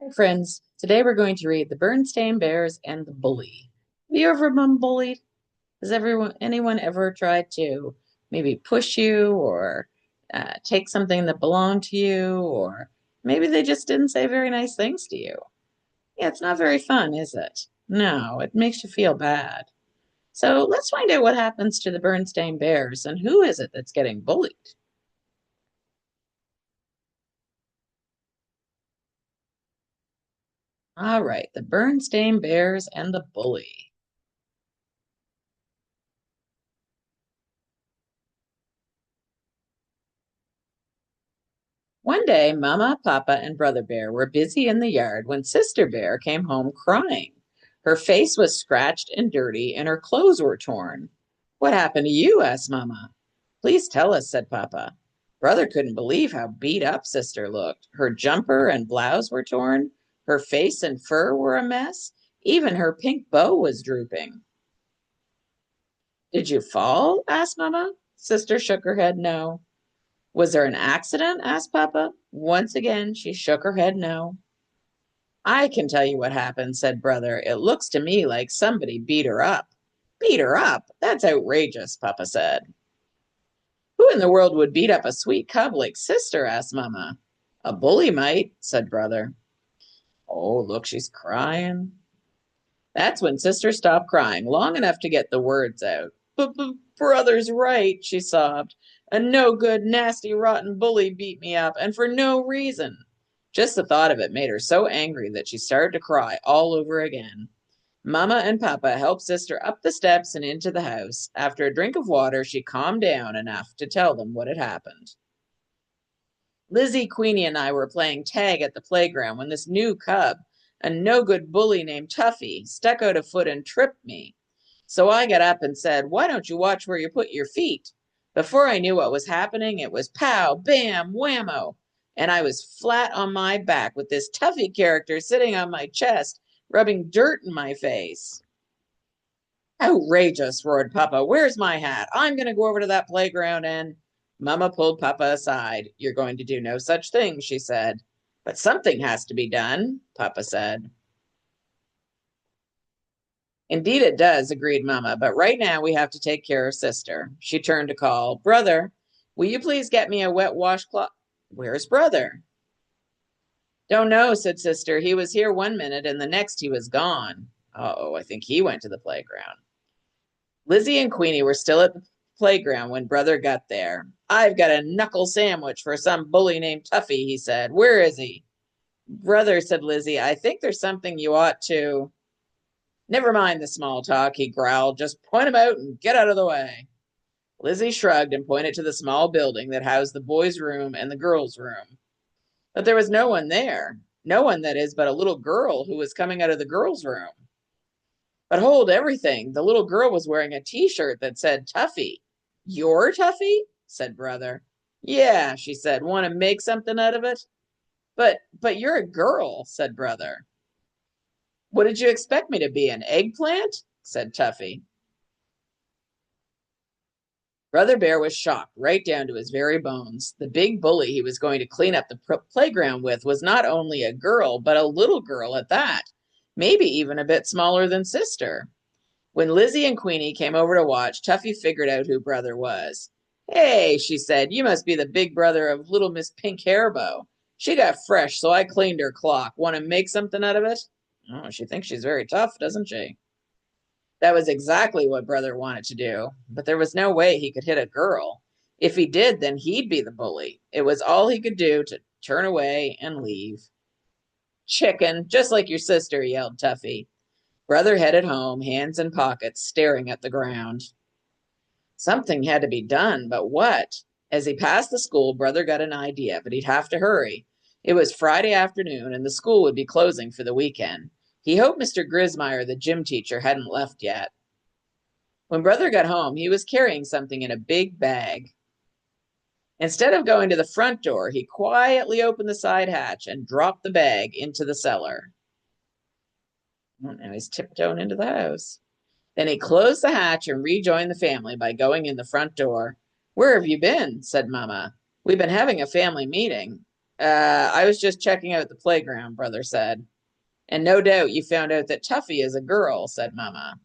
Hi, friends. Today we're going to read The Berenstain Bears and the Bully. Have you ever been bullied? Has anyone ever tried to maybe push you or take something that belonged to you, or maybe they just didn't say very nice things to you? Yeah, it's not very fun, is it? No, it makes you feel bad. So let's find out what happens to the Berenstain Bears and who is it that's getting bullied. All right, the Berenstain Bears and the Bully. One day, Mama, Papa, and Brother Bear were busy in the yard when Sister Bear came home crying. Her face was scratched and dirty, and her clothes were torn. What happened to you? Asked Mama. Please tell us, said Papa. Brother couldn't believe how beat up Sister looked. Her jumper and blouse were torn, her face and fur were a mess, even her pink bow was drooping. Did you fall? Asked Mama. Sister shook her head no. Was there an accident? Asked Papa. Once again, she shook her head no. I can tell you what happened, said Brother. It looks to me like somebody beat her up. Beat her up? That's outrageous, Papa said. Who in the world would beat up a sweet cub like Sister? Asked Mama. A bully might, said Brother. Oh, look, she's crying. That's when Sister stopped crying, long enough to get the words out. But Brother's right, she sobbed. A no good, nasty, rotten bully beat me up, and for no reason. Just the thought of it made her so angry that she started to cry all over again. Mama and Papa helped Sister up the steps and into the house. After a drink of water, she calmed down enough to tell them what had happened. Lizzie, Queenie, and I were playing tag at the playground when this new cub, a no good bully named Tuffy, stuck out a foot and tripped me. So I got up and said, Why don't you watch where you put your feet? Before I knew what was happening, it was pow, bam, whammo. And I was flat on my back with this Tuffy character sitting on my chest, rubbing dirt in my face. Outrageous, roared Papa. Where's my hat? I'm going to go over to that playground and. Mama pulled Papa aside. You're going to do no such thing, she said. But something has to be done, Papa said. Indeed, it does, agreed Mama. But right now we have to take care of Sister. She turned to call, Brother, will you please get me a wet washcloth? Where's Brother? Don't know, said Sister. He was here one minute and the next he was gone. Oh, I think he went to the playground. Lizzie and Queenie were still at the playground when Brother got there. I've got a knuckle sandwich for some bully named Tuffy, he said. Where is he? Brother, said Lizzie, I think there's something you ought to. Never mind the small talk, he growled. Just point him out and get out of the way. Lizzie shrugged and pointed to the small building that housed the boys' room and the girls' room. But there was no one there. No one, that is, but a little girl who was coming out of the girls' room. But hold everything. The little girl was wearing a t-shirt that said Tuffy. You're Tuffy? Said Brother. Yeah, she said. Want to make something out of it? But you're a girl, said Brother. What did you expect me to be, an eggplant? Said Tuffy. Brother Bear was shocked right down to his very bones. The big bully he was going to clean up the playground with was not only a girl, but a little girl at that, maybe even a bit smaller than Sister. When Lizzie and Queenie came over to watch, Tuffy figured out who Brother was. Hey, she said, you must be the big brother of little Miss Pink Hairbow. She got fresh, so I cleaned her clock. Want to make something out of it? Oh, she thinks she's very tough, doesn't she? That was exactly what Brother wanted to do, but there was no way he could hit a girl. If he did, then he'd be the bully. It was all he could do to turn away and leave. Chicken, just like your sister, yelled Tuffy. Brother headed home, hands in pockets, staring at the ground. Something had to be done, but what? As he passed the school, Brother got an idea, but he'd have to hurry. It was Friday afternoon, and the school would be closing for the weekend. He hoped Mr. Grismeyer, the gym teacher, hadn't left yet. When Brother got home, he was carrying something in a big bag. Instead of going to the front door, he quietly opened the side hatch and dropped the bag into the cellar. Well, now he's tiptoeing into the house. Then he closed the hatch and rejoined the family by going in the front door. Where have you been? Said Mama. We've been having a family meeting. I was just checking out the playground, brother said. And no doubt you found out that Tuffy is a girl, said Mama.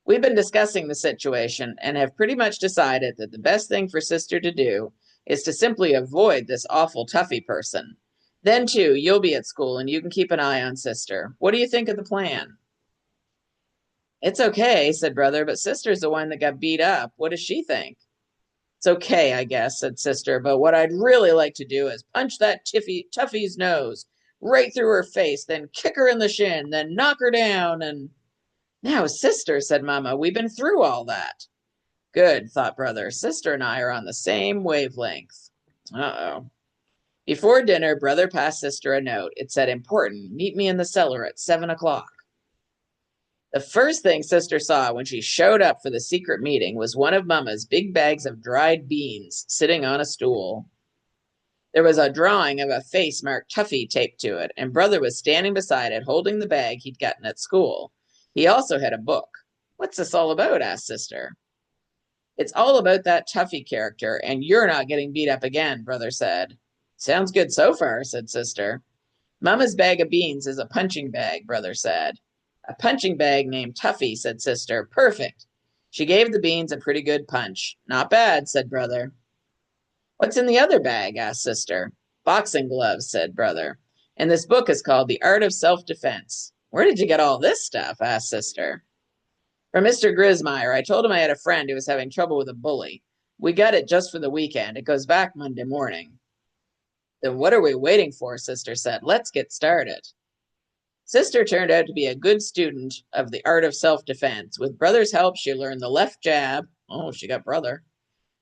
We've been discussing the situation and have pretty much decided that the best thing for sister to do is to simply avoid this awful Tuffy person. Then, too, you'll be at school and you can keep an eye on sister. What do you think of the plan? It's okay, said brother, but sister's the one that got beat up. What does she think? It's okay, I guess, said sister, but what I'd really like to do is punch that Tuffy's nose right through her face, then kick her in the shin, then knock her down, and now, sister, said Mama, we've been through all that. Good, thought brother. Sister and I are on the same wavelength. Uh-oh. Before dinner, brother passed sister a note. It said, important, meet me in the cellar at 7 o'clock. The first thing sister saw when she showed up for the secret meeting was one of Mama's big bags of dried beans sitting on a stool. There was a drawing of a face marked Tuffy taped to it, and brother was standing beside it holding the bag he'd gotten at school. He also had a book. What's this all about? Asked sister. It's all about that Tuffy character, and you're not getting beat up again, brother said. Sounds good so far, said sister. Mama's bag of beans is a punching bag, brother said. A punching bag named Tuffy, said sister. Perfect. She gave the beans a pretty good punch. Not bad, said brother. What's in the other bag? Asked sister. Boxing gloves, said brother. And this book is called The Art of Self-Defense. Where did you get all this stuff? Asked sister. From Mr. Grismeyer. I told him I had a friend who was having trouble with a bully. We got it just for the weekend. It goes back Monday morning. Then what are we waiting for? Sister said. Let's get started. Sister turned out to be a good student of the art of self-defense. With brother's help, she learned the left jab. Oh, she got brother.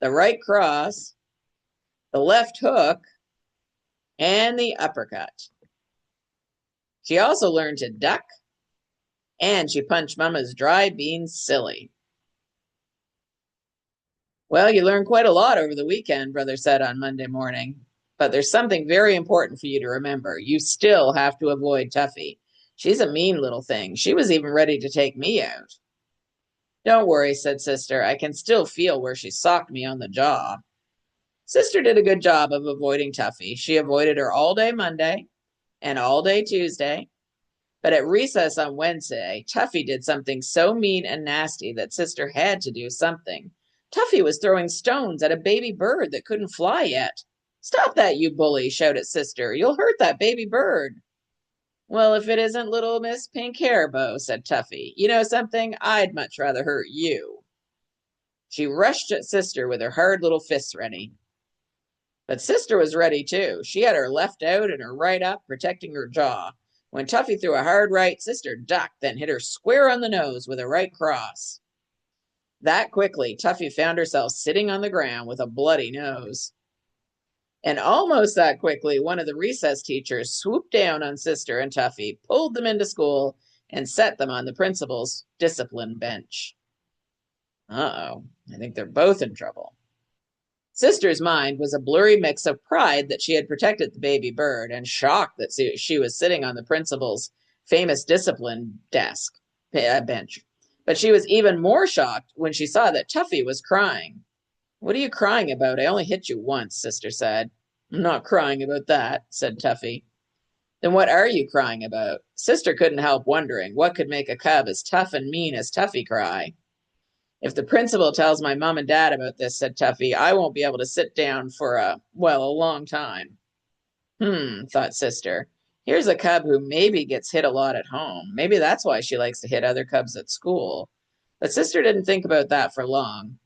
The right cross, the left hook, and the uppercut. She also learned to duck, and she punched Mama's dry beans silly. Well, you learned quite a lot over the weekend, brother said on Monday morning. But there's something very important for you to remember. You still have to avoid Tuffy. She's a mean little thing. She was even ready to take me out. Don't worry, said sister. I can still feel where she socked me on the jaw. Sister did a good job of avoiding Tuffy. She avoided her all day Monday and all day Tuesday. But at recess on Wednesday, Tuffy did something so mean and nasty that sister had to do something. Tuffy was throwing stones at a baby bird that couldn't fly yet. Stop that, you bully, shouted sister. You'll hurt that baby bird. Well, if it isn't little Miss Pink Hairbow, said Tuffy. You know something? I'd much rather hurt you. She rushed at sister with her hard little fists ready. But sister was ready, too. She had her left out and her right up, protecting her jaw. When Tuffy threw a hard right, sister ducked, then hit her square on the nose with a right cross. That quickly, Tuffy found herself sitting on the ground with a bloody nose. And almost that quickly, one of the recess teachers swooped down on sister and Tuffy, pulled them into school, and set them on the principal's discipline bench. Uh-oh, I think they're both in trouble. Sister's mind was a blurry mix of pride that she had protected the baby bird and shock that she was sitting on the principal's famous discipline bench. But she was even more shocked when she saw that Tuffy was crying. What are you crying about? I only hit you once, sister said. I'm not crying about that, said Tuffy. Then what are you crying about? Sister couldn't help wondering what could make a cub as tough and mean as Tuffy cry. If the principal tells my mom and dad about this, said Tuffy, I won't be able to sit down for a long time. Thought sister. Here's a cub who maybe gets hit a lot at home. Maybe that's why she likes to hit other cubs at school. But sister didn't think about that for long.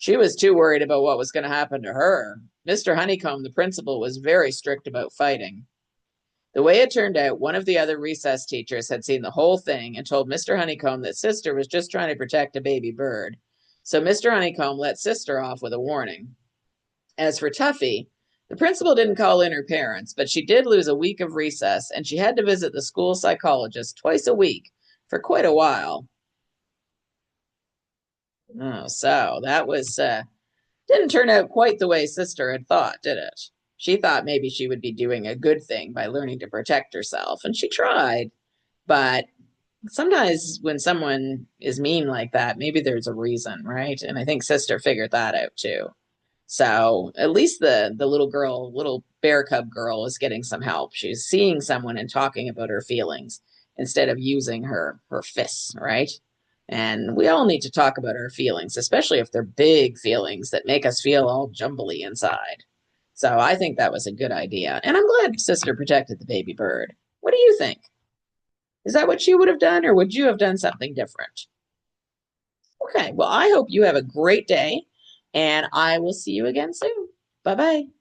She was too worried about what was going to happen to her. Mr. Honeycomb, the principal, was very strict about fighting. The way it turned out, one of the other recess teachers had seen the whole thing and told Mr. Honeycomb that sister was just trying to protect a baby bird. So Mr. Honeycomb let sister off with a warning. As for Tuffy, the principal didn't call in her parents, but she did lose a week of recess, and she had to visit the school psychologist twice a week for quite a while. Oh, so that was didn't turn out quite the way sister had thought, did it? She thought maybe she would be doing a good thing by learning to protect herself, and she tried. But sometimes when someone is mean like that, maybe there's a reason, right? And I think sister figured that out too. So at least the little girl, little bear cub girl, is getting some help. She's seeing someone and talking about her feelings instead of using her fists, right? And we all need to talk about our feelings, especially if they're big feelings that make us feel all jumbly inside. So I think that was a good idea. And I'm glad Sister protected the baby bird. What do you think? Is that what you would have done, or would you have done something different? Okay, well, I hope you have a great day, and I will see you again soon. Bye bye.